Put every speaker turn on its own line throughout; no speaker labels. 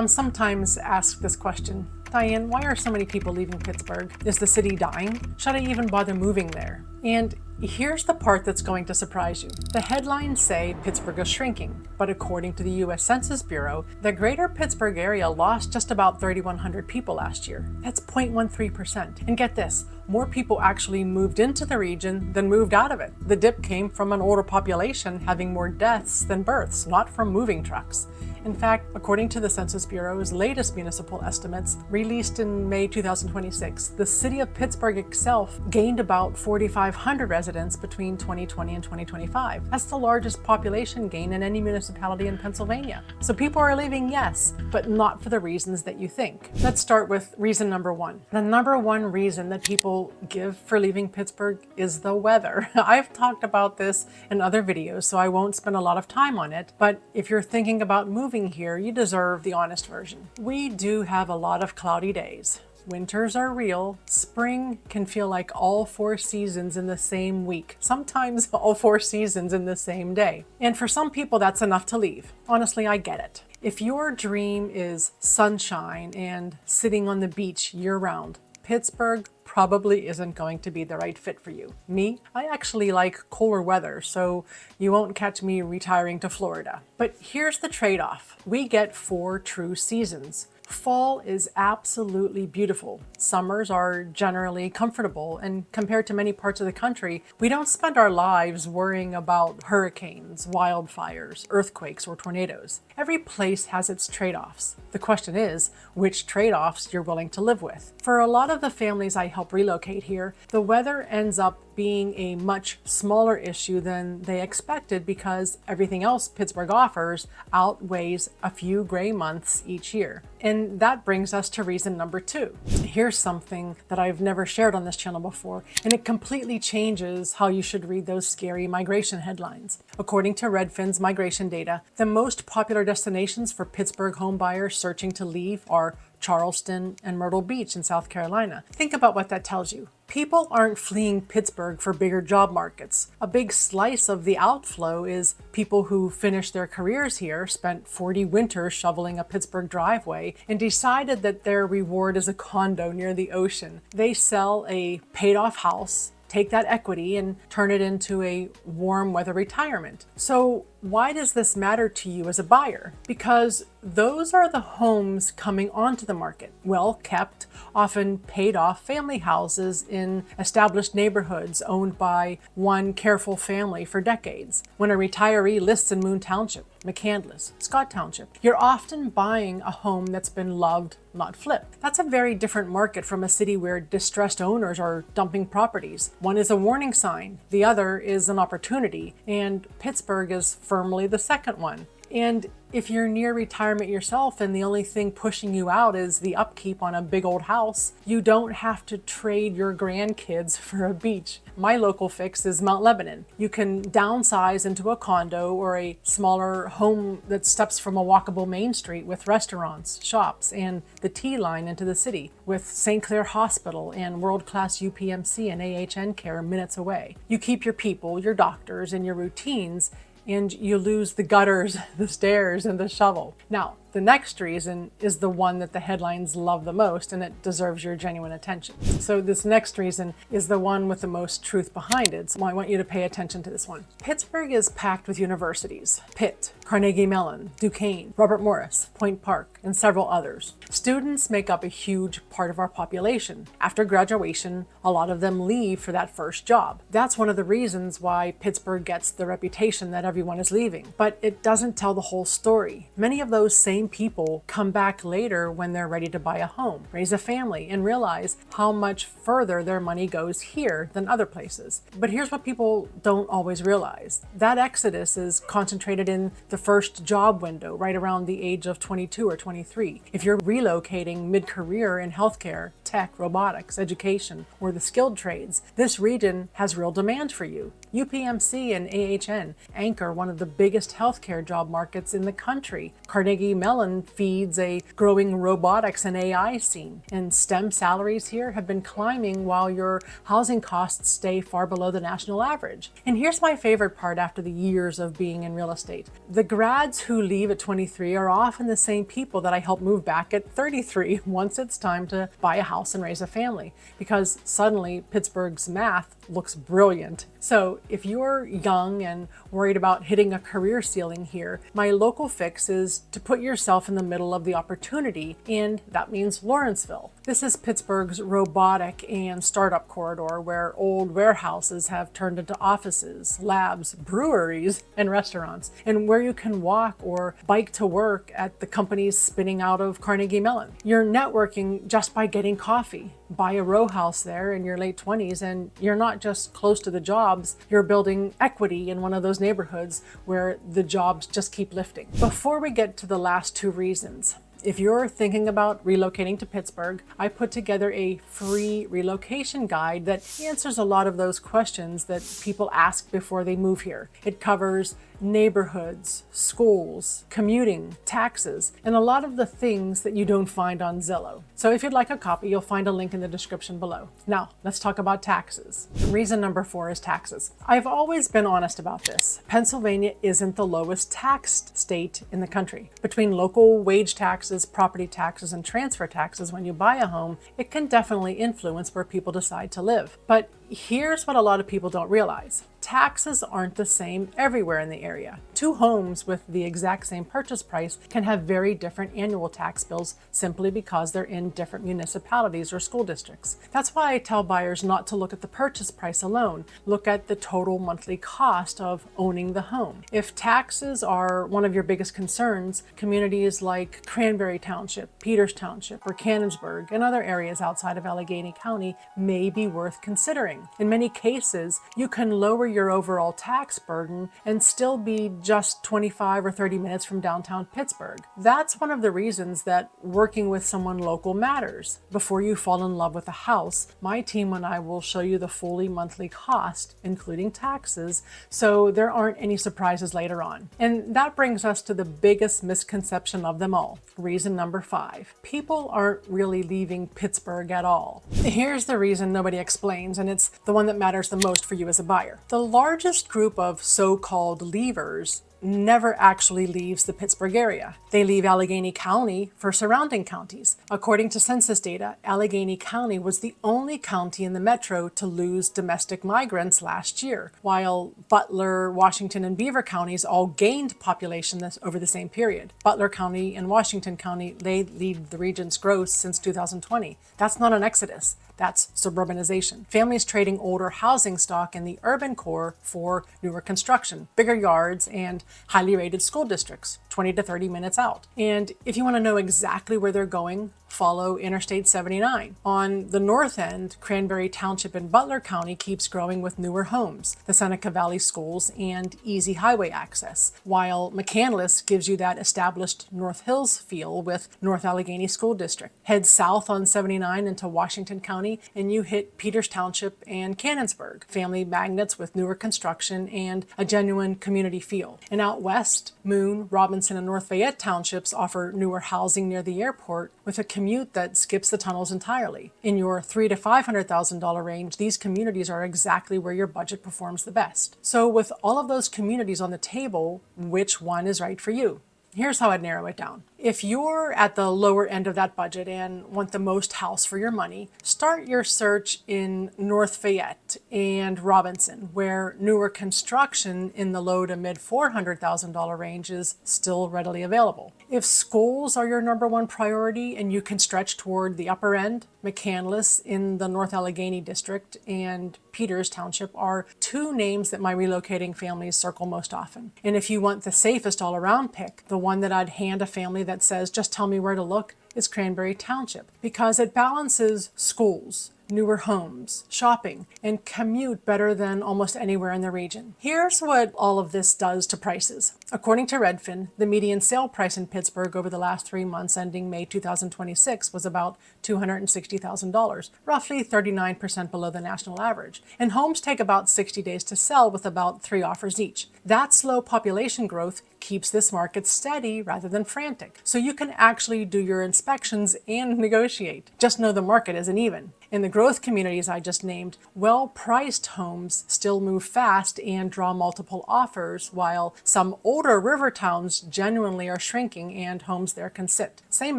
I'm sometimes asked this question, Diane, why are so many people leaving Pittsburgh? Is the city dying? Should I even bother moving there? And here's the part that's going to surprise you. The headlines say Pittsburgh is shrinking, but according to the U.S. Census Bureau, the greater Pittsburgh area lost just about 3,100 people last year. That's 0.13%. And get this, more people actually moved into the region than moved out of it. The dip came from an older population having more deaths than births, not from moving trucks. In fact, according to the Census Bureau's latest municipal estimates, released in May 2026, the city of Pittsburgh itself gained about 4,500 residents between 2020 and 2025. That's the largest population gain in any municipality in Pennsylvania. So people are leaving, yes, but not for the reasons that you think. Let's start with reason number one. The number one reason that people give for leaving Pittsburgh is the weather. I've talked about this in other videos, so I won't spend a lot of time on it, but if you're thinking about moving here, you deserve the honest version. We do have a lot of cloudy days. Winters are real. Spring can feel like all 4 seasons in the same week, sometimes all 4 seasons in the same day. And for some people, that's enough to leave. Honestly, I get it. If your dream is sunshine and sitting on the beach year-round, Pittsburgh probably isn't going to be the right fit for you. Me, I actually like cooler weather, so you won't catch me retiring to Florida. But here's the trade-off. We get 4 true seasons. Fall is absolutely beautiful. Summers are generally comfortable, and compared to many parts of the country, we don't spend our lives worrying about hurricanes, wildfires, earthquakes, or tornadoes. Every place has its trade-offs. The question is, which trade-offs you're willing to live with. For a lot of the families I help relocate here, the weather ends up being a much smaller issue than they expected because everything else Pittsburgh offers outweighs a few gray months each year. And that brings us to reason number 2. Here's something that I've never shared on this channel before, and it completely changes how you should read those scary migration headlines. According to Redfin's migration data, the most popular destinations for Pittsburgh homebuyers searching to leave are Charleston and Myrtle Beach in South Carolina. Think about what that tells you. People aren't fleeing Pittsburgh for bigger job markets. A big slice of the outflow is people who finished their careers here, spent 40 winters shoveling a Pittsburgh driveway, and decided that their reward is a condo near the ocean. They sell a paid-off house, take that equity and turn it into a warm weather retirement. So why does this matter to you as a buyer? Because those are the homes coming onto the market. Well kept, often paid off family houses in established neighborhoods owned by one careful family for decades. When a retiree lists in Moon Township, McConaghy, Scott Township, you're often buying a home that's been loved, not flipped. That's a very different market from a city where distressed owners are dumping properties. One is a warning sign, the other is an opportunity, and Pittsburgh is firmly the second one. And if you're near retirement yourself and the only thing pushing you out is the upkeep on a big old house, you don't have to trade your grandkids for a beach. My local fix is Mount Lebanon. You can downsize into a condo or a smaller home that steps from a walkable main street with restaurants, shops, and the T line into the city, with St. Clair Hospital and world-class UPMC and AHN care minutes away. You keep your people, your doctors, and your routines, and you lose the gutters, the stairs, and the shovel. Now, the next reason is the one that the headlines love the most, and it deserves your genuine attention. So this next reason is the one with the most truth behind it, so I want you to pay attention to this one. Pittsburgh is packed with universities. Pitt, Carnegie Mellon, Duquesne, Robert Morris, Point Park, and several others. Students make up a huge part of our population. After graduation, a lot of them leave for that first job. That's one of the reasons why Pittsburgh gets the reputation that everyone is leaving. But it doesn't tell the whole story. Many of those same people come back later when they're ready to buy a home, raise a family, and realize how much further their money goes here than other places. But here's what people don't always realize. That exodus is concentrated in the first job window, right around the age of 22 or 23. If you're relocating mid-career in healthcare, tech, robotics, education, or the skilled trades, this region has real demand for you. UPMC and AHN anchor one of the biggest healthcare job markets in the country. Carnegie Mellon feeds a growing robotics and AI scene. And STEM salaries here have been climbing while your housing costs stay far below the national average. And here's my favorite part after the years of being in real estate. The grads who leave at 23 are often the same people that I help move back at 33 once it's time to buy a house and raise a family, because suddenly Pittsburgh's math looks brilliant. So if you're young and worried about hitting a career ceiling here, my local fix is to put yourself in the middle of the opportunity, and that means Lawrenceville. This is Pittsburgh's robotic and startup corridor, where old warehouses have turned into offices, labs, breweries, and restaurants, and where you can walk or bike to work at the companies spinning out of Carnegie Mellon. You're networking just by getting coffee. Buy a row house there in your late 20s, and you're not just close to the jobs, you're building equity in one of those neighborhoods where the jobs just keep lifting. Before we get to the last two reasons, if you're thinking about relocating to Pittsburgh, I put together a free relocation guide that answers a lot of those questions that people ask before they move here. It covers neighborhoods, schools, commuting, taxes, and a lot of the things that you don't find on Zillow. So if you'd like a copy, you'll find a link in the description below. Now, let's talk about taxes. Reason number 4 is taxes. I've always been honest about this. Pennsylvania isn't the lowest taxed state in the country. Between local wage taxes, property taxes, and transfer taxes when you buy a home, it can definitely influence where people decide to live. But here's what a lot of people don't realize. Taxes aren't the same everywhere in the area. Two homes with the exact same purchase price can have very different annual tax bills simply because they're in different municipalities or school districts. That's why I tell buyers not to look at the purchase price alone. Look at the total monthly cost of owning the home. If taxes are one of your biggest concerns, communities like Cranberry Township, Peters Township, or Canonsburg, and other areas outside of Allegheny County may be worth considering. In many cases, you can lower your overall tax burden and still be just 25 or 30 minutes from downtown Pittsburgh. That's one of the reasons that working with someone local matters. Before you fall in love with a house, my team and I will show you the fully monthly cost, including taxes, so there aren't any surprises later on. And that brings us to the biggest misconception of them all. Reason number 5. People aren't really leaving Pittsburgh at all. Here's the reason nobody explains, and it's the one that matters the most for you as a buyer. The largest group of so-called leavers never actually leaves the Pittsburgh area. They leave Allegheny County for surrounding counties. According to census data, Allegheny County was the only county in the metro to lose domestic migrants last year, while Butler, Washington, and Beaver counties all gained population over the same period. Butler County and Washington County, they lead the region's growth since 2020. That's not an exodus. That's suburbanization. Families trading older housing stock in the urban core for newer construction, bigger yards, and highly rated school districts, 20 to 30 minutes out. And if you want to know exactly where they're going, follow Interstate 79. On the north end, Cranberry Township in Butler County keeps growing with newer homes, the Seneca Valley schools, and easy highway access, while McConaghy gives you that established North Hills feel with North Allegheny School District. Head south on 79 into Washington County, and you hit Peters Township and Canonsburg, family magnets with newer construction and a genuine community feel. And out west, Moon, Robinson, and North Fayette Townships offer newer housing near the airport with a commute that skips the tunnels entirely. In your $300,000 to $500,000 range, these communities are exactly where your budget performs the best. So with all of those communities on the table, which one is right for you? Here's how I'd narrow it down. If you're at the lower end of that budget and want the most house for your money, start your search in North Fayette and Robinson, where newer construction in the low to mid $400,000 range is still readily available. If schools are your number one priority and you can stretch toward the upper end, McConaghy in the North Allegheny district and Peters Township are two names that my relocating families circle most often. And if you want the safest all-around pick, the one that I'd hand a family that says, just tell me where to look, is Cranberry Township, because it balances schools, newer homes, shopping, and commute better than almost anywhere in the region. Here's what all of this does to prices. According to Redfin, the median sale price in Pittsburgh over the last 3 months ending May 2026 was about $260,000, roughly 39% below the national average. And homes take about 60 days to sell with about 3 offers each. That slow population growth keeps this market steady rather than frantic. So you can actually do your inspections and negotiate. Just know the market isn't even. In the growth communities I just named, well-priced homes still move fast and draw multiple offers, while some older river towns genuinely are shrinking and homes there can sit. Same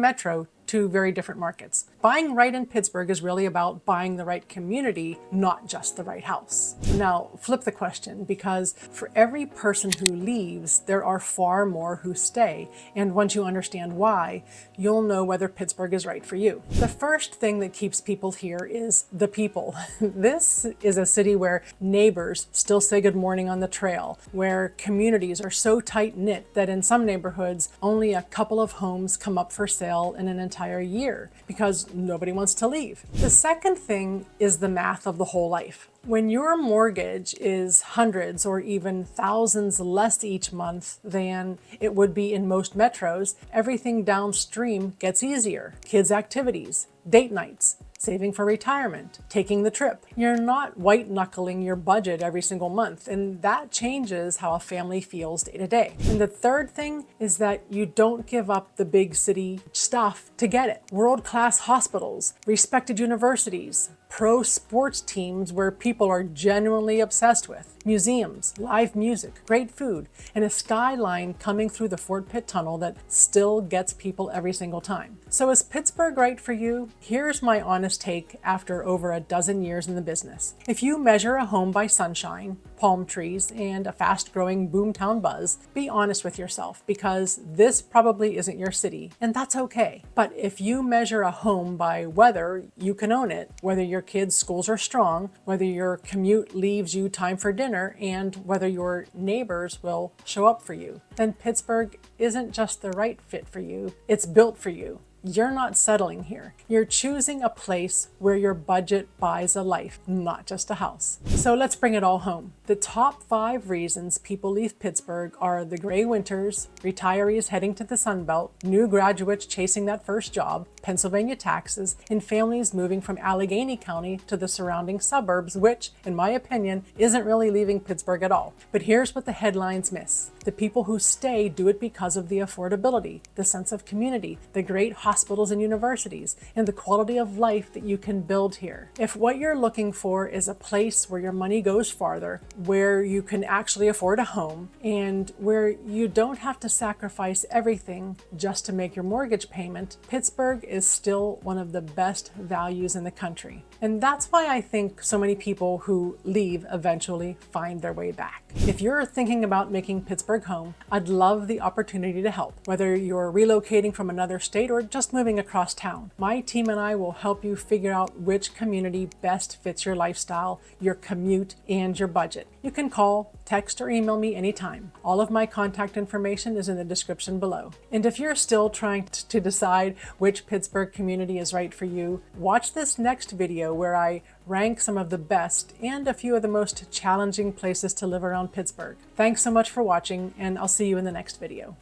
metro, 2 very different markets. Buying right in Pittsburgh is really about buying the right community, not just the right house. Now, flip the question, because for every person who leaves, there are far more who stay. And once you understand why, you'll know whether Pittsburgh is right for you. The first thing that keeps people here is the people. This is a city where neighbors still say good morning on the trail, where communities are so tight-knit that in some neighborhoods, only a couple of homes come up for sale in an entire year because nobody wants to leave. The second thing is the math of the whole life. When your mortgage is hundreds or even thousands less each month than it would be in most metros, everything downstream gets easier. Kids' activities, date nights, saving for retirement, taking the trip. You're not white-knuckling your budget every single month, and that changes how a family feels day to day. And the third thing is that you don't give up the big city stuff to get it. World-class hospitals, respected universities, pro sports teams where people are genuinely obsessed with, museums, live music, great food, and a skyline coming through the Fort Pitt Tunnel that still gets people every single time. So is Pittsburgh right for you? Here's my honest take after over a dozen years in the business. If you measure a home by sunshine, palm trees, and a fast-growing boomtown buzz, be honest with yourself, because this probably isn't your city, and that's okay. But if you measure a home by weather, you can own it, whether your kids' schools are strong, whether your commute leaves you time for dinner, and whether your neighbors will show up for you. Then Pittsburgh isn't just the right fit for you, it's built for you. You're not settling here. You're choosing a place where your budget buys a life, not just a house. So let's bring it all home. The top 5 reasons people leave Pittsburgh are the gray winters, retirees heading to the Sun Belt, new graduates chasing that first job, Pennsylvania taxes, and families moving from Allegheny County to the surrounding suburbs, which, in my opinion, isn't really leaving Pittsburgh at all. But here's what the headlines miss. The people who stay do it because of the affordability, the sense of community, the great hospitals and universities, and the quality of life that you can build here. If what you're looking for is a place where your money goes farther, where you can actually afford a home, and where you don't have to sacrifice everything just to make your mortgage payment, Pittsburgh is still one of the best values in the country. And that's why I think so many people who leave eventually find their way back. If you're thinking about making Pittsburgh home, I'd love the opportunity to help. Whether you're relocating from another state or just moving across town, my team and I will help you figure out which community best fits your lifestyle, your commute, and your budget. You can call, text, or email me anytime. All of my contact information is in the description below. And if you're still trying to decide which Pittsburgh community is right for you, watch this next video where I rank some of the best and a few of the most challenging places to live around Pittsburgh. Thanks so much for watching, and I'll see you in the next video.